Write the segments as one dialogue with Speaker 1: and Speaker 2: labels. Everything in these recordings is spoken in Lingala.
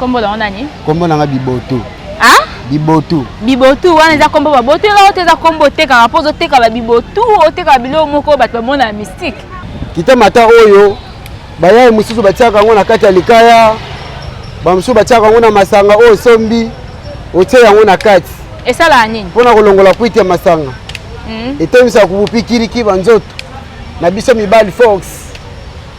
Speaker 1: Kombo na nani?
Speaker 2: Kombo na Bibotu.
Speaker 1: Ah?
Speaker 2: Bibotu.
Speaker 1: Bibotu wana eza kombo ba botu la oteza kombo teka rapozo teka ba bibotu oteka bilo moko ba mona mystique.
Speaker 2: Kita mata oyo bayaye mususu batiaka ngo na kati ya likaya. Ba mususu batiaka ngo na masanga oyo sombi. Otie yango na kati.
Speaker 1: Esala nini?
Speaker 2: Pona kolongola kwiti ya masanga. Etemisa kubupikiriki banzoto. Na biso mibali Fox.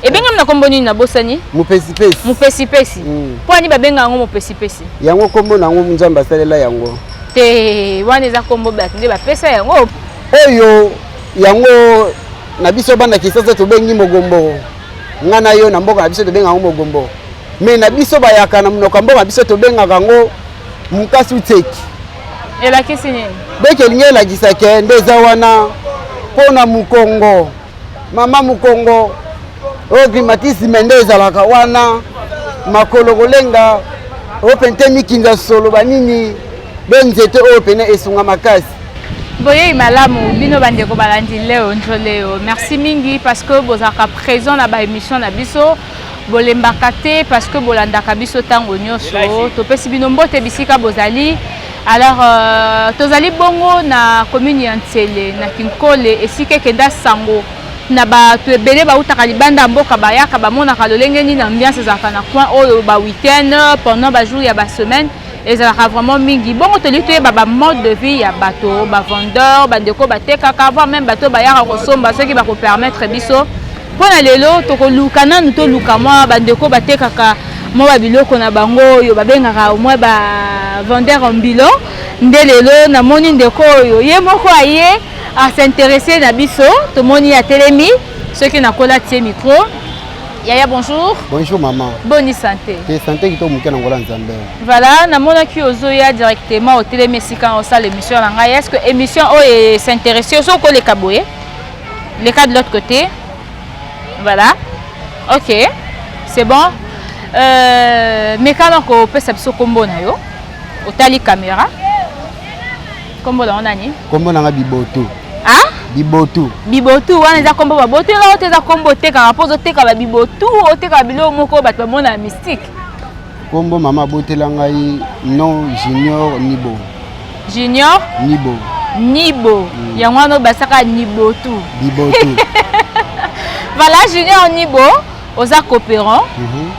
Speaker 1: Ebenga mna kombo nini na bosani?
Speaker 2: Mupesi-pesi.
Speaker 1: Mupesi-pesi. Po ani babenga ngo mupesi-pesi.
Speaker 2: Yango kombo na ngo Nzamba salela yango.
Speaker 1: Te wana eza kombo batinde bapesa yango.
Speaker 2: Oyo yango na biso bana kisasa tobengi mogombo. Ngana yo na mboka na biso tobenga ngo mogombo. Me na biso bayaka na mnoka mboka na biso tobenga ngo mukasi uteki.
Speaker 1: Ela kisi nini?
Speaker 2: Beke lingela kisake ndeza wana pona mukongo. Mama mukongo. O grimatisi mendeza laka wana makolo kolenga opente mikinza solo banini benzete opene esunga makasi.
Speaker 1: Boye malamu bino bandeko balandi leo njoleo. Merci mingi parce que bozaka présent na ba émission na biso. Bolembaka te parce que bolandaka biso tango nyonso. Topesi bino mbote bisika bozali. Alors tozali bongo na commune ya Ntsele na Kinkole esike kenda sango. Na ba to ebele ba utaka libanda mboka bayaka ba mona ka lolenge ni na ambiance ezaka na coin oyo ba week-end pendant ba jour ya ba semaine ezaka vraiment mingi bongo to lito ba mode de vie ya bato ba vendeur ba ndeko ba tekaka voir même bato bayaka ko somba ce qui va ko permettre biso pona lelo to ko luka nanu to luka mwa ba ndeko ba tekaka mo ba biloko na bango yo ba bengaka mwa ba vendeur en bilo nde lelo na moni ndeko yo ye moko aye à s'intéresser à biso, tout le monde y a télémi, ceux qui n'ont pas la micro. Yaya, bonjour.
Speaker 2: Bonjour maman.
Speaker 1: Bonne santé.
Speaker 2: Bonne santé qui tombe en Nzambe.
Speaker 1: Voilà, na mona qui ozoya directement au télémi si quand on sait l'émission là. Est-ce que l'émission s'intéresse aux autres les caboués, les cas de l'autre côté. Voilà. Ok, c'est bon. Mais quand on peut s'absorber comme bon ayo, au tali caméra. Kombo na nani?
Speaker 2: Kombo na Bibotu.
Speaker 1: Ah?
Speaker 2: Bibotu.
Speaker 1: Bibotu wana eza kombo ba botu la oteza kombo teka rapozo teka ba bibotu oteka bilo moko ba mona mystique.
Speaker 2: Kombo mama botela ngai non Junior Nibo.
Speaker 1: Junior
Speaker 2: Nibo.
Speaker 1: Nibo. Yango wana basaka Nibotu.
Speaker 2: Bibotu.
Speaker 1: Voilà Junior Nibo oza coopérant.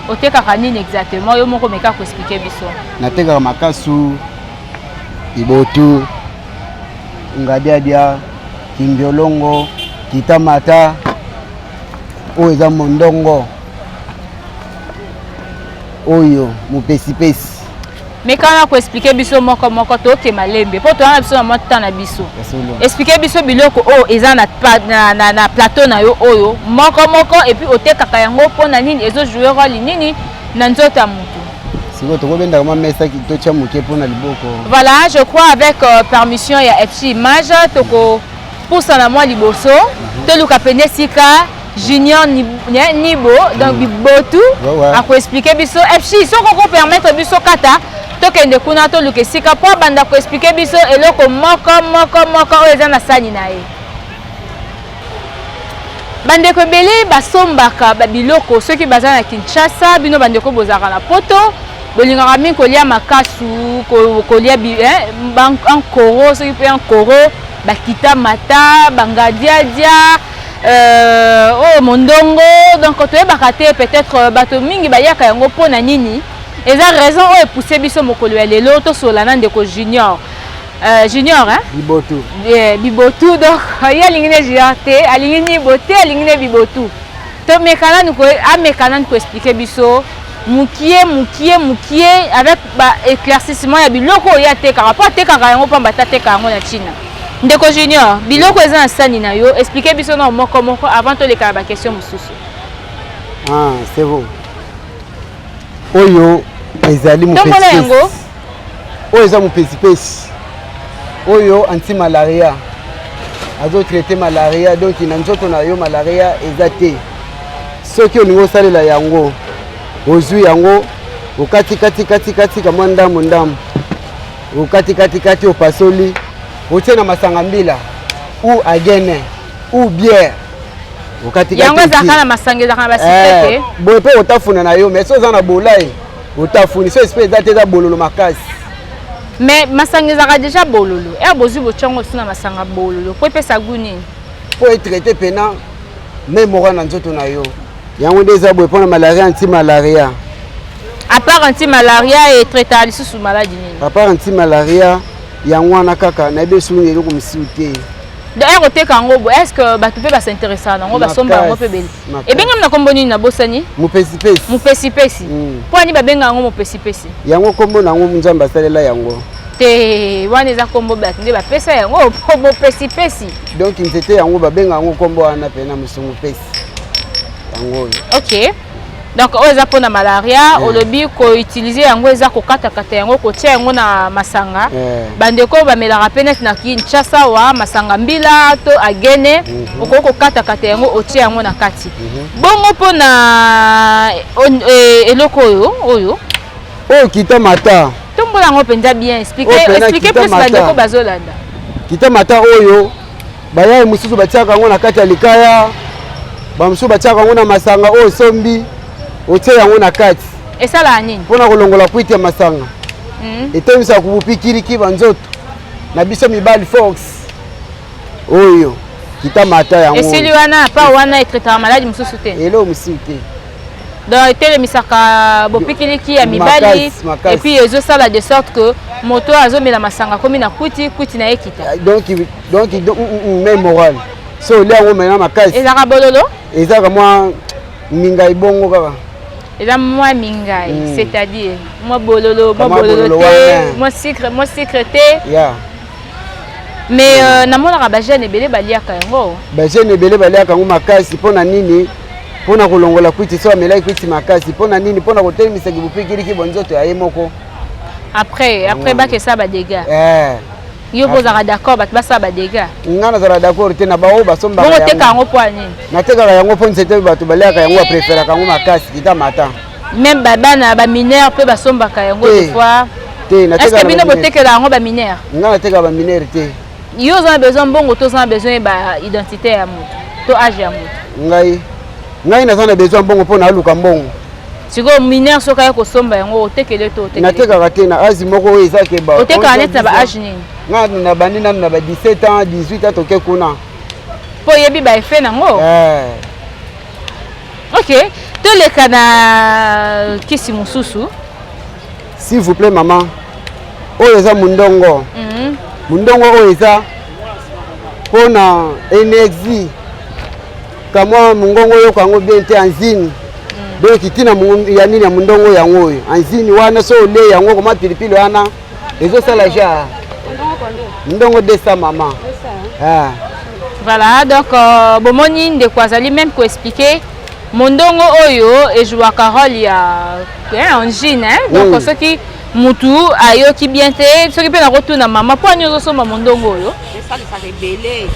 Speaker 1: Oteka kanini exactement yo moko meka ko expliquer biso.
Speaker 2: Nateka makasu Bibotu. Ngadiadia Kimbiolongo Kitamata Oeza Mondongo Oyo Mupesi-pesi.
Speaker 1: Mais quand on expliquer biso moko to ke malembe po to na biso na mota na biso. Expliquer biso biloko o eza na plateau na yo oyo moko et puis oteka yango po na nini ezo jouer rôle nini na nzoto ya mutu. Voilà, je crois avec permission il y a FC Image toko poussa na moi liboso to luka pene sika Junior Nibo donc Bibotu a ko expliquer biso FC so ko permettre biso kata to kende kuna to luka sika po banda ko expliquer biso eloko moko eza na sani na ye. Bandeko belé basombaka babiloko ceux qui bazana na Kinshasa bino bandeko bozaka na poto. Bolingaka mingi kolia makasu kolia un koro soki pe un koro bakita mata bangadiadia mondongo donc toyebaka te peut-être bato mingi bayaka yango mpona nini eza raison oyo epousse biso mokolo ya lelo tosola na ndeko Junior Junior
Speaker 2: Bibotu.
Speaker 1: Bibotu donc ye alingi ne Junior te alingi Nibo te alingi ne Bibotu to mekana ko expliquer biso mukie avec ba éclaircissement ya biloko ya teka rapport teka yango pamba teka yango na China. Ndeko Junior, biloko eza na sani na yo, expliquer biso na moko avant to leka ba question mususu.
Speaker 2: Ah, c'est bon. Oyo ezali mupesi. Oyo eza mupesi. Oyo anti-malaria. Azo traiter malaria donc na nzoto na yo malaria eza te. Soki oningo salela yango ozui yango okati kama ndamu okati opasoli otie na masanga mbila ou agene ou bière okati
Speaker 1: yango ezaka na masanga ezaka na basipete
Speaker 2: boye pe otafuna na yo mais so za na bolai otafuni so espèce eza te eza bololo makasi.
Speaker 1: Mais masanga ezaka déjà bololo. Et bozwi bochango suna masanga bololo. Po epesa goût nini?
Speaker 2: Po etraité pena même moko na nzoto na yo. Yango nde eza boye mpona malaria anti-malaria.
Speaker 1: À part anti-malaria et traité lisusu maladie nini?
Speaker 2: À part anti-malaria yango wana kaka na ebe sungi eloko misiu te.
Speaker 1: D'ailleurs ote kango bo est-ce que bato pe basinteressa nango basomba yango pe beli? Ebengami na kombo nini na bosani?
Speaker 2: Mopesi-pesi.
Speaker 1: Mopesi-pesi. Po ani babenga yango mopesi-pesi?
Speaker 2: Yango kombo nango Nzambe asalela yango.
Speaker 1: Te wana eza kombo bato nde bapesa yango po mopesi-pesi.
Speaker 2: Donc nzete yango babenga yango kombo wana pena musungu pesi. Yango.
Speaker 1: OK. Donc oyo eza mpona malaria olobi koutilize yango eza kokatakata yango kotia yango na masanga bandeko bamelaka mpe neti na Kinshasa wa masanga mbila to agene okoki kokatakata yango otia yango na kati bongo mpona eloko oyo
Speaker 2: kita mata
Speaker 1: tombola yango mpenza bien explique plus bandeko bazolanda
Speaker 2: kita mata oyo bayaye mosusu batiaka yango na kati ya likaya bamosusu batiaka yango na masanga oyo sombi otie yango na kati
Speaker 1: esala nini
Speaker 2: mpona kolongola kwiti ya masanga etemisaka kubupikiriki banzoto na biso mibali fox oyo kita mata yango
Speaker 1: esili wana pa wana etraitaka maladi mosusu te
Speaker 2: elo mosusu te
Speaker 1: donc etelemisaka bopikiliki ya mibali et puis ezosala de sorte que moto azomela masanga komi na kwiti na ye kita
Speaker 2: donc même moral so olia yango mena makasi
Speaker 1: ezaka bololo
Speaker 2: ezaka mwa mingai bongo kaka
Speaker 1: eza mwa mingai c'est-à-dire mwa bololo te mwa sucre te mais namonaka bajeune ebele baliaka yango
Speaker 2: bajeune ebele baliaka yango makasi mpona nini mpona kolongola kwiti so amelaki kwiti makasi mpona nini mpona kotelemisaki bupikiliki bonzoto ya ye moko
Speaker 1: après bakesa badégâts yo bozaka d'accord bato basala badégâts
Speaker 2: nga nazala d'accord te na baoyo basombaka
Speaker 1: yango oteka yango mpo anini
Speaker 2: natekaka yango mpo nzete bato baliaka yango bapréféraka yango makasi kita mata
Speaker 1: même babana baminere mpe basombaka yango des fois est-ce que bino botekela yango baminere
Speaker 2: nga natekaka baminere te
Speaker 1: yo oza na besoin mbongo to oza na besoin baidentité ya moto to age ya moto
Speaker 2: ngai naza na besoin mbongo mpo naluka mbongo
Speaker 1: sikoyo minere soki aye kosomba yango otekele to
Speaker 2: natekaka te na age moko oyo eza keba
Speaker 1: otekaka neti na baage nini
Speaker 2: nga na bandi nanu na ba 17 ans 18 ans toke kuna
Speaker 1: mpo oyebi baefe nango ok toleka na kisi mosusu
Speaker 2: s'il vous plaît maman oyo eza mundongo mundongo oyo eza mpona énergie kamwa mungongo oyo kango bien te anzini donc itina ya nini ya mundongo yango oyo anzini wana so ole yango koma pilipili wana ezosala ja mundongo 200 maman
Speaker 1: voilà donc bomoni ndeko azali même koexpliquer mondongo oyo ejouaka rôle ya angine donc soki mutu ayoki bien te soki mpe nakotuna mama mpo ani ozosomba mondongo oyo
Speaker 3: esalisaka ebele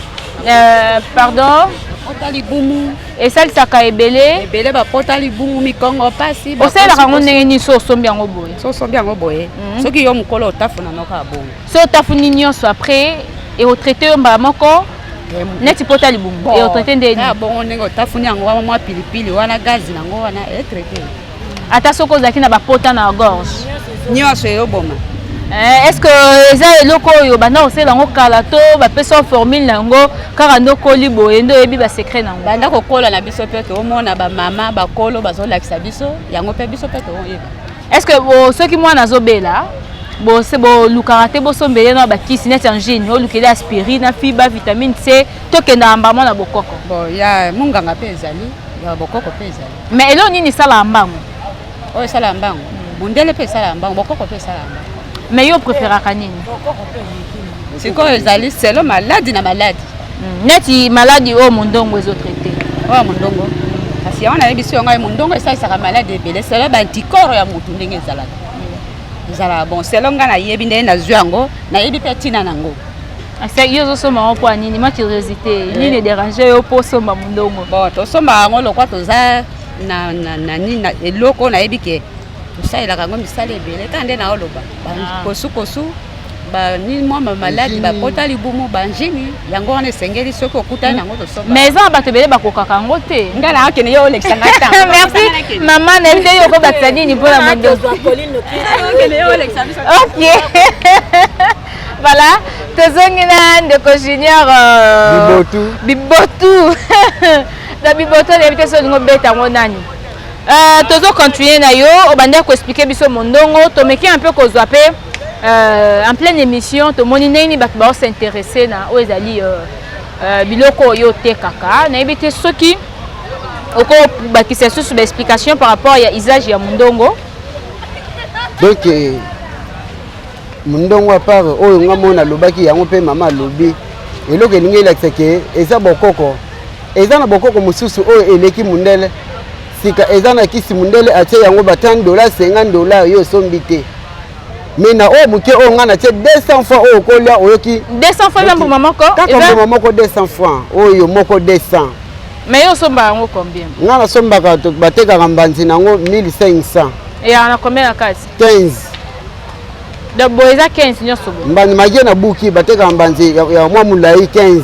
Speaker 1: pardon
Speaker 3: pota libumu
Speaker 1: esalisaka ebele
Speaker 3: bapota libumu mikongo pasi
Speaker 1: osalelaka yango ndenge nini so osombi yango boye
Speaker 3: so osombi yango boye soki yo mokolo otafuna noka ya bongo
Speaker 1: so otafuni nyonso après eotraite yo mbala moko neti pota libumu eotraite ndeni
Speaker 3: bongo ndenge otafuni yango wana mwa pilipili wana gazi nango wana etraite
Speaker 1: ata soki ozalaki na bapota na gorge
Speaker 3: nyonso eyoboma
Speaker 1: est-ce que eza eloko oyo banda kosala yango kala to bapesa formule nango kaka ndokoli boye nde oyebi basecret nango
Speaker 3: banda kokola na biso mpe toomona bamama bakolo bazolakisa biso yango mpe biso mpe tooyeba
Speaker 1: est-ce que soki mwana azobela bolukaka te bosombele na bakisi neti angine olukeli aspirine na fibre vitamine C tokendaka mbango na bokoko
Speaker 3: ya munganga mpe ezali ya bokoko mpe ezali
Speaker 1: mais eloko nini esalaka mbango
Speaker 3: oyo esalaka mbango mundele mpe esalaka mbango bokoko mpe esalaka mbango
Speaker 1: mais yo préféraka nini
Speaker 3: sikoyo ezali selo maladi na maladi
Speaker 1: neti maladi oyo mondongo ezotraite
Speaker 3: oyo mondongo kasi yango nayebi so yango mondongo esalisaka maladi ebele selo baantikoro ya motu ndenge ezalaka ezalaka bon selo nga nayebi ndenge nazwi yango nayebi mpe ntina nango
Speaker 1: yo ozosomba yango mpo nini ma curiosité nini edérange yo mpo osomba mondongo
Speaker 3: bon tosomba yango lokwa toza na eloko nayebi ke tosalelaka yango misala ebele ta nde naoloba kosukosu ni moi malade ba potali bumu banjini yango on esengeli soki okutana nango tosomba
Speaker 1: mais ça bato bele bakokaka ngo te
Speaker 3: ngala akene yo Alexa ngata
Speaker 1: merci maman na bide yo ko batsa nini mpona mondo
Speaker 3: akene yo Alexa
Speaker 1: OK voilà tozongina ndeko junior bibotu da bibotu na bite so ngo beta ngo nani tozo continuer na yo obanda ko expliquer biso mondongo to meki un peu ko zwape en pleine émission to moni nini bat ba s'intéresser na o ezali biloko yo te kaka na ebite soki oko bakisa sous explication par rapport à usage ya mondongo
Speaker 2: donc mondongo à part oyo ngamona lobaki yango pe mama lobi eloko elingi lakiseke eza bokoko eza na bokoko mususu oyo eleki mundele sika eza na kisi mundele atie yango $10 $50 yo sombi te mais na o muke o ngana tie 200 francs o kolia oyoki
Speaker 1: 200 francs pour maman ko
Speaker 2: kaka maman ko 200 francs oyo moko 200
Speaker 1: mais yo somba yango combien
Speaker 2: ngana somba ka to bateka kambanzi nango 1500
Speaker 1: et on a combien la case
Speaker 2: 15
Speaker 1: de boeza 15 nyoso
Speaker 2: mbani magie na buki bateka kambanzi ya mwa mulai 15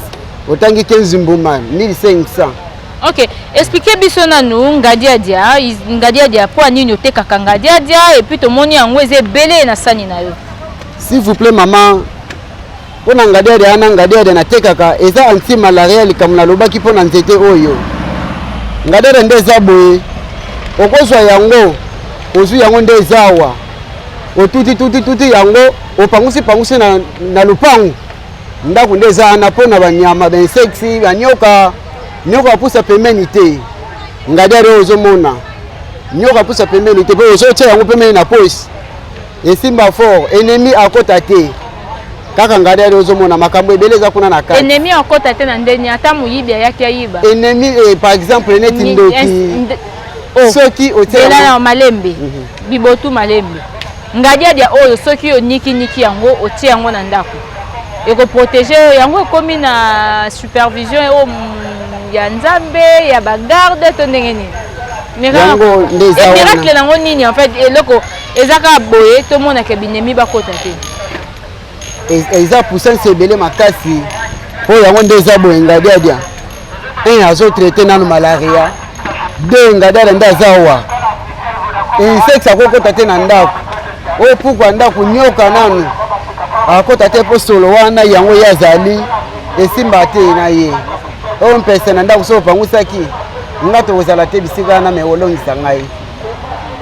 Speaker 2: otangi 15 mbuma 1500.
Speaker 1: OK, expliquez biso nanu ngadia dia po nini otekaka ngadia dia et puis to moni yango eze belé na sani na yo.
Speaker 2: S'il vous plaît maman, pona ngadia dia na ngadia dia na tekaka eza anti malaria likamuna lobaki pona nzete oyo. Ngadia dia ndeza boye. Okozwa yango, ozu yango ndezawa. Otuti yango, opangusi na lupangu. Ndaku ndeza na pona banyama ba insects, banyoka. Nyoka pusa pemeni te ngadia re ozomona nyoka pusa pemeni te po ozotia yango pemeni na poche esimba fort ennemi akota te kaka ngadia re ozomona makambo ebeleza kuna na kati
Speaker 1: ennemi akota te na ndeni ata muyibi yake ayiba
Speaker 2: ennemi par exemple neti ndoki soki otia
Speaker 1: na malembe bibotu malembe ngadia dia oyo soki oniki yango otia yango na ndako eko protéger yango komi na supervision o ya nzambe ya bagarde to ndengeni miracle nango nini en fait eloko ezaka boye to mona ke binemi bakota te
Speaker 2: eza puissance ebele makasi po yango ndeza boye ngadia azo traiter nanu malaria de ngadia ndaza wa insecte akokota te na ndako o pourquoi ndako nyoka nanu akota te po solo wana yango yazali esimba te na ye on pesa na ndako so pangusaki ngato kozala te bisika na me olongisa ngai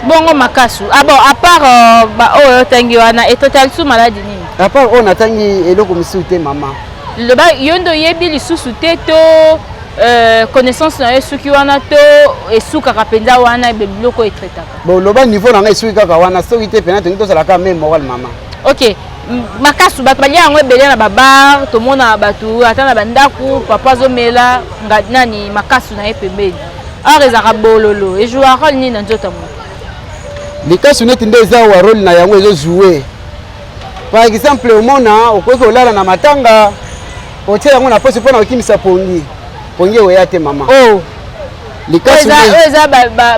Speaker 1: bongo makasu bon à part ba oyo tangi wana et total sous maladie nini
Speaker 2: à part on atangi eloko misute mama
Speaker 1: le ba yondo yebi lisusu te to connaissance na esuki wana to esuka kapenza wana biloko etretaka
Speaker 2: bon loba niveau na ngai esuki kaka wana soki te pena tongi tosala ka même moral mama
Speaker 1: OK makasu bato balia yango ebele na babar tomona bato ata na bandaku papa zomela nani makasu na ye pembeni or ezaka bololo ejoua role nini na nzota moto
Speaker 2: likasu neti nde eza wa role na yango ezojouer par exemple omona okoki olala na matanga otia yango na posi mpona okimisa pongi oya te mama likasu
Speaker 1: eza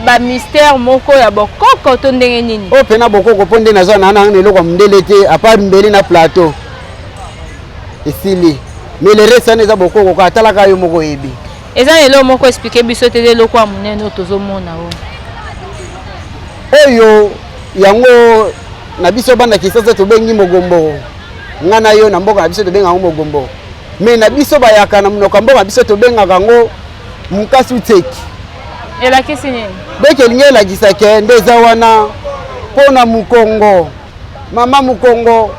Speaker 1: ba mystère moko ya bokoko to ndenge nini
Speaker 2: o pena bokoko po nde nazwa na eloko ya mondele te à part mbeli na plateau esili mais le reste eza bokoko ka atalaka yo moko yebi
Speaker 1: eza eloko moko expliquer biso te eloko ya monene tozomona
Speaker 2: oyo yango na biso banda kisasa tobengi mogombo ngana yo na mboka na biso tobenga yango mogombo mais na biso bayaka na monoko mboka na biso tobengaka yango mukasu teki
Speaker 1: elakisi nini
Speaker 2: beke elingi elakisake ndeza wana mpona mukongo mama mukongo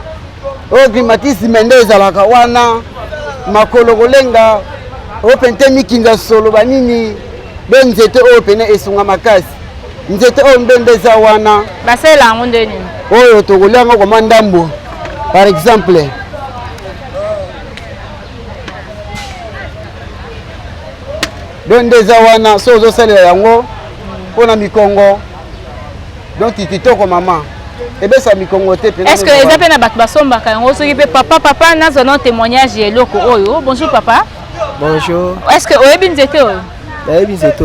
Speaker 2: oyo climatisme nde ezalaka wana makolo kolenga oyo pente mikinza solo banini be nzete oyo pene esunga makasi nzete oyo mbe ndeza wana
Speaker 1: basala yango nde nini
Speaker 2: oyo tokolianga koma ndambo par exemple donc ndeza wana so ozosalela yango mpona mikongo donc kitoko mama ebesa mikongo te
Speaker 1: est ce que eza mpe na bato basombaka yango soki mpe papa nazwa na témoignage ya eloko oyo bonjour papa
Speaker 4: bonjour
Speaker 1: est ce que oyebi nzete oyo
Speaker 4: nayebi nzete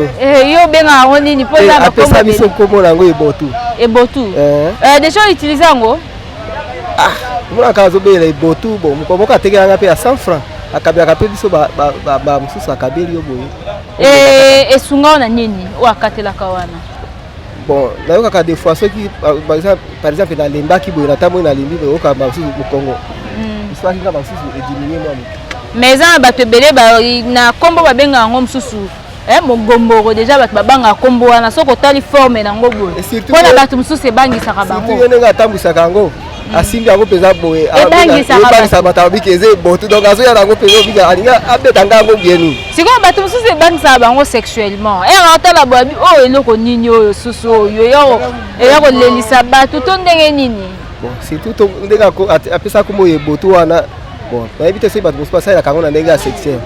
Speaker 1: yo obengaka yango nini mpo eza
Speaker 4: apesa biso nkombo na yango ebotu
Speaker 1: ebotu déjà utilise yango
Speaker 4: Mona kazobela botu bon mukomoka tekelanga pe à 100 francs. Akabia pe biso ba mususu akabeli yo boye.
Speaker 1: Esunga na nini o akatela kawana?
Speaker 4: Bon, nayoka ka des fois ceux qui par exemple dans lembaki boye na tambo na limbi o ka mususu mu Congo. Histoire ki ka mususu e diminuer moi.
Speaker 1: Mais ça bato belé ba na kombo ba benga ngo mususu. Mogomboro déjà bato babanga kombo wana soko tali forme na ngo boye. Pona bato mususu e bangisa ka bango.
Speaker 4: Surtout yenga tambisa kango. Asimbi yango peza boye
Speaker 1: ebangisa
Speaker 4: bato bikeze botu donc azo ya yango peza bika alinga abetanga yango bienu
Speaker 1: siko bato mosusu ebangisa bango sexuellement otala boabi oyo eloko nini oyo susu oyo eya kolelisa bato to ndenge nini
Speaker 4: bon surtout ndenge apesa kombo ye botu wana bon nayebi te soki bato mosusu basalelaka yango na ndenge ya sexuel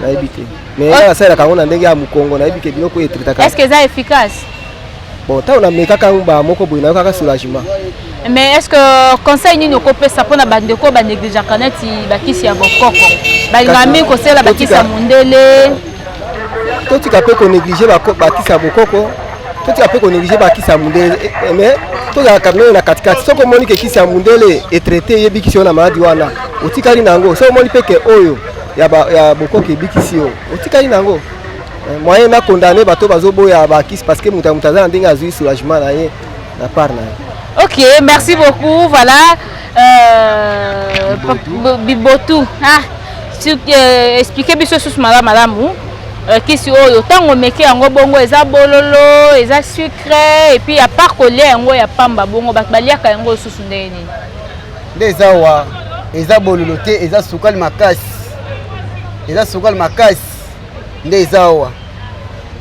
Speaker 4: nayebi te mais basalelaka yango na ndenge ya mokongo nayebi ke biloko oyo etritaka
Speaker 1: est-ce que eza efficace
Speaker 4: bon ntango namekaka yango bamoko boye nayokaka soulagement.
Speaker 1: Mais est-ce que conseil nini okopesa mpona bandeko banégligaka neti bakisi ya bokoko balingami kosala bakisi ya mondele
Speaker 4: totika mpe konéglige bakisi ya bokoko totika mpe konéglige bakisi ya mondele mais tozalaka noyo na katikati soki omoni ke kisi ya mondele etraite eyebikisi yo na maladi wana otikali nango soki omoni mpe ke oyo ya bokoko ebikisi yo otikali nango moyen na condamné bato bazoboya bakisi parce que moto aza na ndenge azwi soulagement na ye na part na ye.
Speaker 1: Ok, merci beaucoup. Voilà, Bibotou. Expliquez bien sur madame. Qui si oyo tango meke yango bongo eza bololo, eza sucré et puis à part coller yango ya pamba bongo bat baliaka yango susu ndeni.
Speaker 2: Ndeza wa eza bololo te eza sukali makasi. Eza sukali makasi. Ndeza wa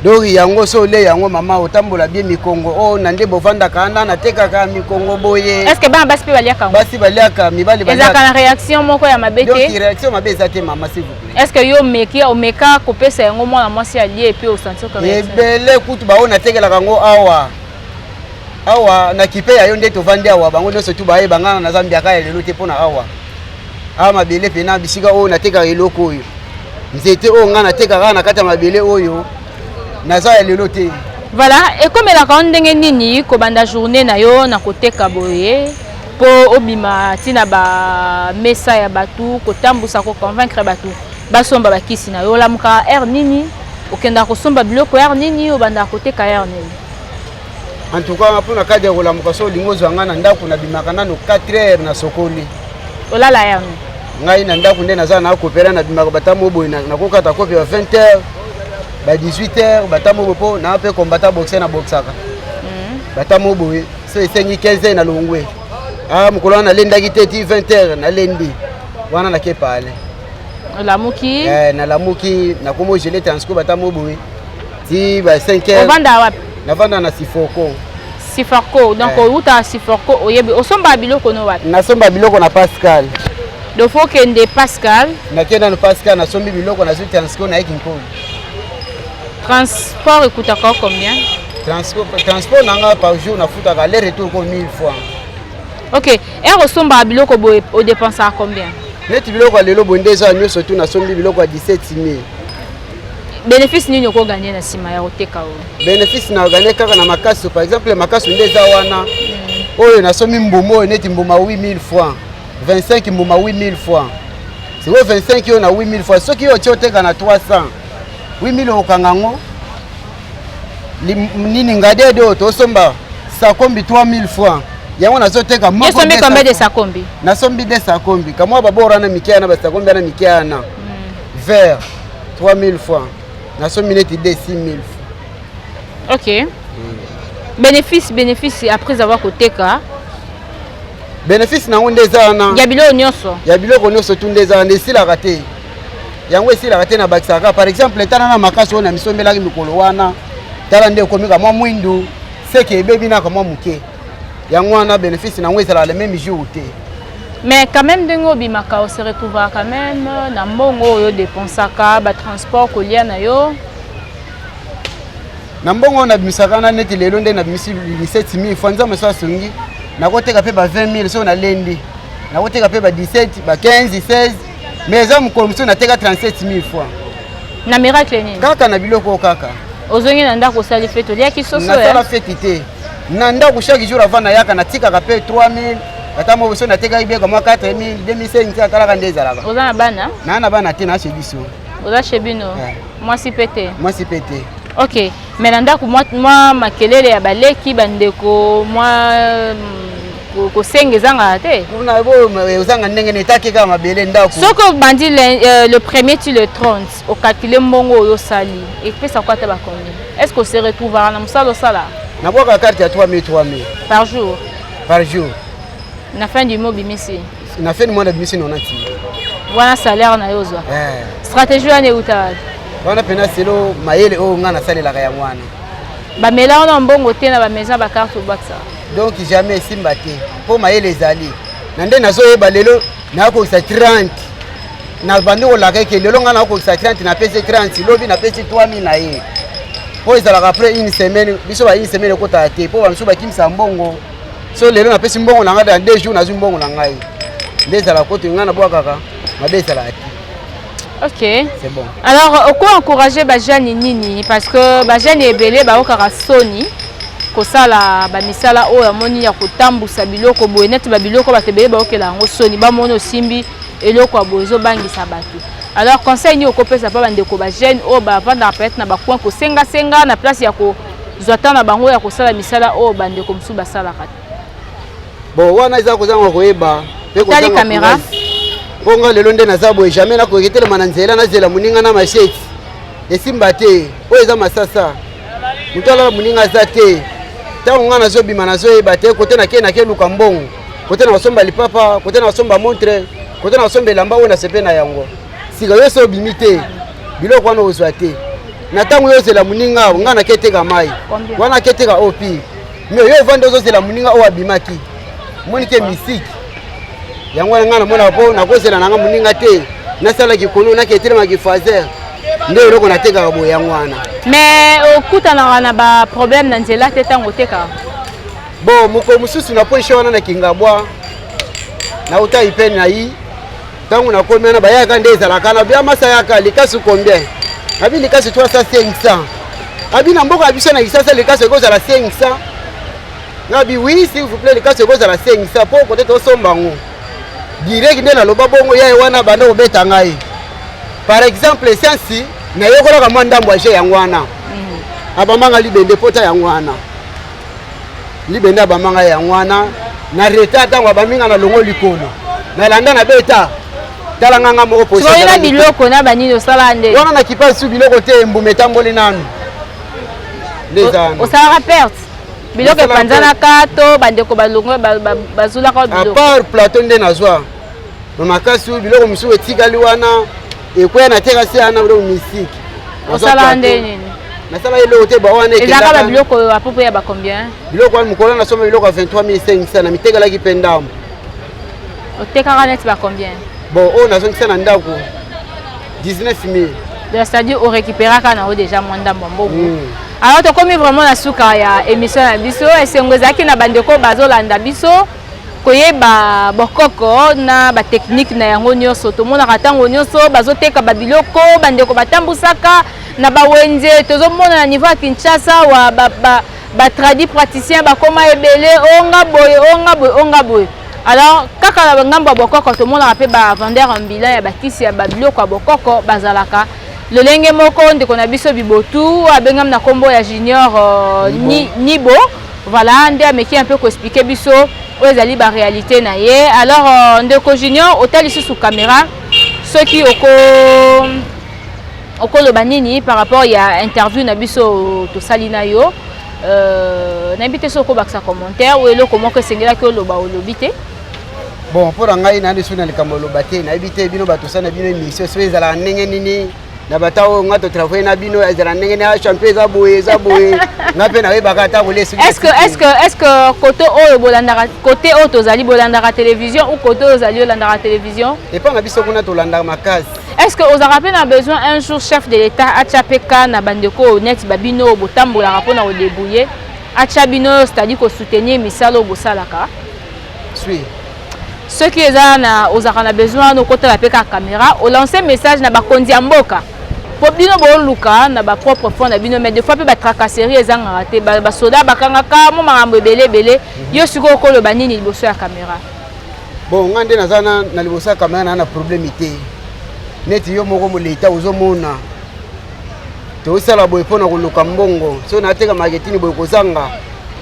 Speaker 2: dori yango so le yango mama otambola bien mikongo o nande bovanda kana na tekaka mikongo boye.
Speaker 1: Est-ce que ba basi baliaka ngo?
Speaker 2: Basi baliaka mibali baliaka.
Speaker 1: Eza kana réaction moko ya mabete.
Speaker 2: Donc réaction mabeza te mama s'il vous plaît.
Speaker 1: Est-ce que yo meki omeka kopesa yango mwana mwasi allié et puis au sentir comme ça?
Speaker 2: Ebele kutu ba ona tekelaka ngo awa na kipe ya yo nde tovandi awa bango nyonso tu baye bangana na Zambia ka lelo te pona awa. Mabele pena bisika o na tekaka eloko oyo. Nzete o ngana tekaka na kata mabele oyo.
Speaker 1: Voilà, et comme elle a quand ndenge nini ko banda journée na yo na koteka boye po obima tina ba mesa ya batu ko tambusa ko convaincre batu basomba bakisi na yo lamuka nini okenda ko somba biloko nini o banda koteka nini.
Speaker 2: En tout cas pour na kade ko lamuka so lingo zwanga na ndako na bimaka nano 4h na sokoli
Speaker 1: olala
Speaker 2: ngai na ndako nde naza na kopera na bimaka batamo boye na kokata kopi ya 20h ba 18h batamo bopo na pe kombata boxer na boxaka batamo boye so esengi 15h na longwe mukolo na lendaki te 20h na lendi wana na ke pale
Speaker 1: lamuki
Speaker 2: na lamuki na komo gelé transport batamo boye ti ba 5h
Speaker 1: ovanda wapi
Speaker 2: na vanda na Siforko
Speaker 1: donc uta Siforko oyebi osomba biloko no wapi
Speaker 2: na somba biloko na Pascal
Speaker 1: do faut que ndé Pascal
Speaker 2: na kenda no Pascal na sombi biloko na transport na ekinko.
Speaker 1: Transport écoute encore combien?
Speaker 2: Transport nanga par jour na futa aller retour comme 1000 fois.
Speaker 1: OK, et resomba biloko boye au dépense à combien?
Speaker 2: Net biloko lelo bondeza nyo surtout na sombi biloko à 17000.
Speaker 1: Bénéfice nini ko gagner na sima ya oteka o?
Speaker 2: Bénéfice na gagner kaka na makasu par exemple makasu ndeza wana. Oyo na sombi mbomo net mboma 8000 francs. 25 mboma 8000 francs. C'est 25 yo na 8000 francs. Ce qui yo teka na 300. 8000 okangango nini ngade do to somba sakombi 3000 francs yango nazoteka moko
Speaker 1: de sombi combien de sakombi
Speaker 2: na sombi de sakombi kamwa babora na mikia na basakombi na mikia na vers 3000 francs na sombi neti de 6000 francs.
Speaker 1: OK. Bénéfice après avoir koteka
Speaker 2: bénéfice na ndeza na
Speaker 1: ya biloko nyonso tu ndeza na sila raté yango esila raté na bakisaka par exemple tana na makaso na misombelaki mikolo wana tala nde komika mwa mwindu seke ebebi na kama muke yango wana bénéfice na ngwezala le même jour te. Mais quand même dengo bimaka on se retrouvera quand même na mbongo yo dépensaka ba transport kolia na yo
Speaker 2: na mbongo na bimisaka na neti lelo nde na bimisi 17000 francs nza so sungi na koteka pe ba 20000 so na lendi na koteka pe ba 17 ba 15 16 mais za mukolo muso na teka 37000 francs
Speaker 1: na miracle nini
Speaker 2: kaka na biloko kaka
Speaker 1: ozongi na ndako sali fete olia kisoso
Speaker 2: na sala fete te na ndako chaque jour avant na yaka na tika ka pe 3000 ata mo so na teka ibe comme 4000 2500 kala ka ndezala ka
Speaker 1: oza na bana
Speaker 2: na bana te na chez biso
Speaker 1: oza chez bino moi si pété ok mais na ndako moi makelele ya baleki bandeko moi kosenga ezanga te
Speaker 2: kuna bo ozanga ndenge netaki ka mabele ndako
Speaker 1: soko bandi le premier tu le 30 au calculer mbongo oyo sali et puis ça quoi ta ba combien est-ce que se retrouvera na musalo sala
Speaker 2: na boka carte ya 3000
Speaker 1: par jour
Speaker 2: na
Speaker 1: fin du mois bimisi
Speaker 2: na fin du mois de bimisi non ati
Speaker 1: wana salaire na yozo stratégie ane uta
Speaker 2: wana pena selo mayele o ngana salela ya mwana
Speaker 1: ba mela ona mbongo te na ba maison ba carte boxa
Speaker 2: donc jamais simba te po mayele ezali na nde nazo yeba lelo na ko sa 30 na bandi ko laka ke lelo ngana ko sa 30 na pese 30 lobi na pese 3000 na ye po ezala après une semaine biso ba une semaine ko ta te po ba msuba kimsa mbongo so lelo na pese mbongo na ngada 2 jours na zu mbongo na ngai ndezala ko to ngana bwa kaka mabesala ati.
Speaker 1: Ok.
Speaker 2: C'est bon.
Speaker 1: Alors, au quoi encourager Bajani Nini parce que Bajani est belé, bah au Sony, kosala ba misala o ya moni ya kotambusa biloko boyenet ba biloko ba tebele ba okela ngo Sony ba mono simbi eloko ya bozo bangi sabatu. Alors conseil ni okopesa pa bandeko ba jeune o ba vanda peut-être na ba coin ko senga na place ya ko zwata na bango ya kosala misala o bandeko msu basala kati.
Speaker 2: Bon wana iza kozanga koyeba pe
Speaker 1: kozanga caméra.
Speaker 2: Bonga lelo nde nazabo jamais na koketela mananzela na zela muninga na machete esimba te o eza masasa mutala muninga za te tango ngana zo bima na zo yeba te kote na ke luka mbongo kote na somba lipapa kote na somba montre kote na somba lamba ona sepe na yango sika yo so bimite biloko wana ozwa te na tango yo zela muninga ngana keteka mai wana keteka opi mais yo vando zo zela muninga o abimaki monike misiki yango ngana mona po na kozela nanga muninga te na sala ki kono na ketelema ki fazer nde eloko na teka bo yango wana
Speaker 1: mais okutana na ba problème na nzela te tango teka
Speaker 2: bon moko mususu na poisha wana na kingabwa na uta ipeni na yi tango na komena ba yaka nde ezala kana bia masa yaka likasu combien abi likasu 300 abi na mboka abiso na isasa likasu ekozala 500 ngabi oui s'il vous plaît likasu ekozala 500 po kote to sombango direct nde na loba bongo ya wana banda obeta ngai par exemple sensi na yokola ka mwandambo aje yango wana abamanga libende pota yango wana libende abamanga yango wana na reta tango abaminga na longo likolo na landa na beta tala nganga moko posa
Speaker 1: so ina biloko na banini osala nde
Speaker 2: wana na kipasu biloko te mbumetamboli nanu
Speaker 1: ndezana osala perte biloko panzana kato bandeko balongo bazula ka biloko
Speaker 2: à part plateau nde nazwa makasi biloko musu etikali wana ekwea na teka se ana biloko misiki
Speaker 1: osala nde nini
Speaker 2: nasala eloko te bawana
Speaker 1: ezaka ba biloko à peu près ya ba combien
Speaker 2: biloko wana mukolo na soma biloko 23500 na mitekalaki pe ndambo
Speaker 1: otekaka net ba combien
Speaker 2: bon o nazongisa na ndako 19000
Speaker 1: c'est-à-dire on récupérera na o déjà mwanda mbongo alors to komi vraiment na suka ya émission na biso esengo ezaki na bandeko bazolanda biso koyeba bokoko na ba technique na yango nyonso tomonaka ntango nyonso bazoteka babiloko bandeko batambusaka na bawenze tozomona na niveau ya Kinshasa wa batradi praticien bakoma ebele onga boye alors kaka na ngambo ya bokoko tomonaka mpe bavendeur ambulant ya bakisi ya babiloko ya bokoko bazalaka lolenge moko ndeko na biso bibotu abengam na kombo ya junior nibo voilà nde ameki un peu ko expliquer biso o ezali ba réalité na ye alors ndeko junior otali sous caméra ceux qui oko loba nini par rapport ya interview na biso to salina yo na invité soko baksa commentaire ou eloko moko sengela ko loba olobite
Speaker 2: bon pour ngai na ndisu na likambo lobate na invité bino bato sana bino émission so ezala ndenge nini na batao ngato travailler na bino ezala ndenge na champion za boye ngape na yeba ta kolesu
Speaker 1: est-ce que côté oyo bolandaka côté oyo tozali bolandaka télévision ou côté oyo zali bolandaka télévision
Speaker 2: et pas na biso kuna tolandaka makasi
Speaker 1: est-ce que aux arabes a besoin un jour chef de l'état achapeka na bandeko net babino botambola rapona au débrouiller achabino c'est-à-dire ko soutenir misalo bosalaka
Speaker 2: oui
Speaker 1: ceux qui aux arabes a besoin no côté la peka caméra au lancer message na bakondi ya mboka po bino boluka na ba propre fond na bino mais des fois pe ba tracasserie ezanga te ba soda bakangaka mo makambo ebele yo siko ko lo banini liboso ya caméra
Speaker 2: bon nga nde naza na liboso ya kamera na problème te neti yo moko moleta ozomona tosala boye mpona koluka mbongo so nateka marketing boye kozanga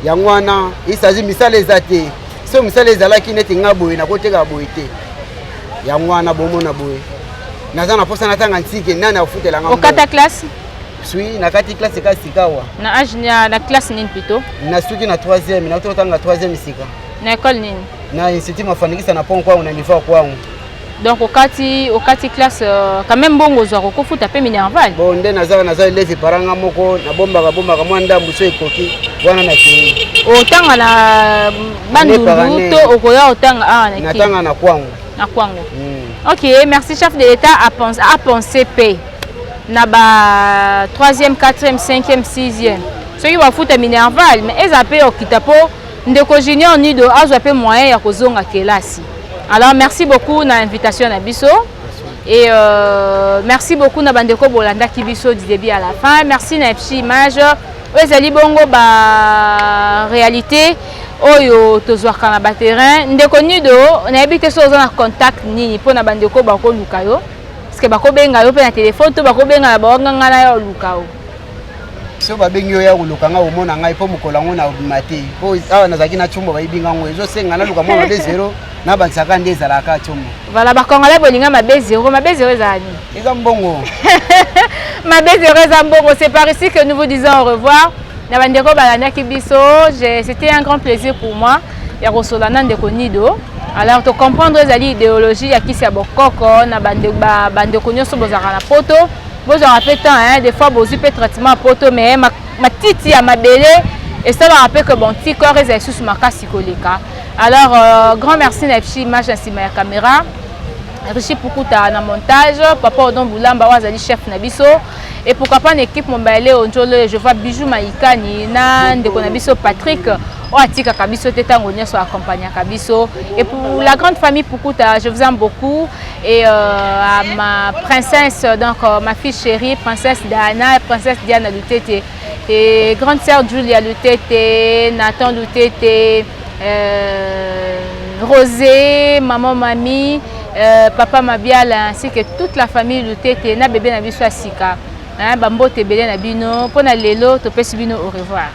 Speaker 2: yango wana isazi misala eza te so misala ezalaki neti nga boye nakoteka boye te yango wana bomona boye naza na posa natanga ntike nani afutelanga mbongo
Speaker 1: okata classe
Speaker 2: sui nakati classe eka sikawa
Speaker 1: na âge na classe nini plutôt
Speaker 2: nasuki na 3e nakotanga 3e sika
Speaker 1: na école nini
Speaker 2: na institut mafanikisa na pont kwangu na niveau kwangu
Speaker 1: donc okati classe quand même bongo zwa kofuta pe minerval
Speaker 2: bon nde naza élève paranga moko na bombaka mwa ndambu so ekoki wana na kini
Speaker 1: otanga na bandundu to okoya otanga
Speaker 2: natanga na kwangu
Speaker 1: ok merci chef de l'état a pensé pe na ba 3e 4e 5e 6e soki bafuta minerval mais eza pe okita po ndeko junior nido azwa pe moyen ya kozonga kelasi. Alors merci beaucoup na invitation na biso et merci beaucoup na bandeko bolanda ki biso du début à la fin. Merci na FG Image ezali bongo ba réalité oyo tozwaka na ba terrain ndeko nido na ebite so na contact nini pona bandeko bako luka yo parce que bako benga yo pe na téléphone to bako benga na bawanga na yo luka yo
Speaker 2: so babengi yo ya koluka nga omona ngai po mokola ngo na obimate po awa nazaki na chumbo bayibinga ngo ezosenga na luka mwa 2-0 na bansaka nde ezalaka chumbo
Speaker 1: voilà bakongolais bolinga mabe 0 ezali
Speaker 2: eza mbongo
Speaker 1: mabe 0 eza mbongo. C'est par ici que nous vous disons au revoir na bandeko balandaki biso. C'était un grand plaisir pour moi ya kosolana ndeko nido. Alors to comprendre ezali idéologie ya kisi ya bokoko na bandeko nyonso bozaka na poto vous aurez fait temps des fois vous avez traitement poto mais ma titi ya mabele et ça va rappeler que bon petit corps est sous ma casse koleka. Alors grand merci na FG Image ainsi ma caméra Richi Pukuta na montage papa Odon Boulamba wazali chef na biso et pourquoi pas une équipe Mombaele Onjolo je vois Bijou Maïkani na ndeko na biso Patrick Oatika Kabiso Tetango Nyeso accompagné Kabiso et pour la grande famille Pukuta je vous aime beaucoup et à ma princesse donc ma fille chérie princesse Diana princesse Diana Lutete et grande sœur Julia Lutete Nathan Lutete Rosé maman mamie papa Mabial ainsi que toute la famille Lutete na bébé na biso asika bambote belé na bino pona lelo topesi bino au revoir.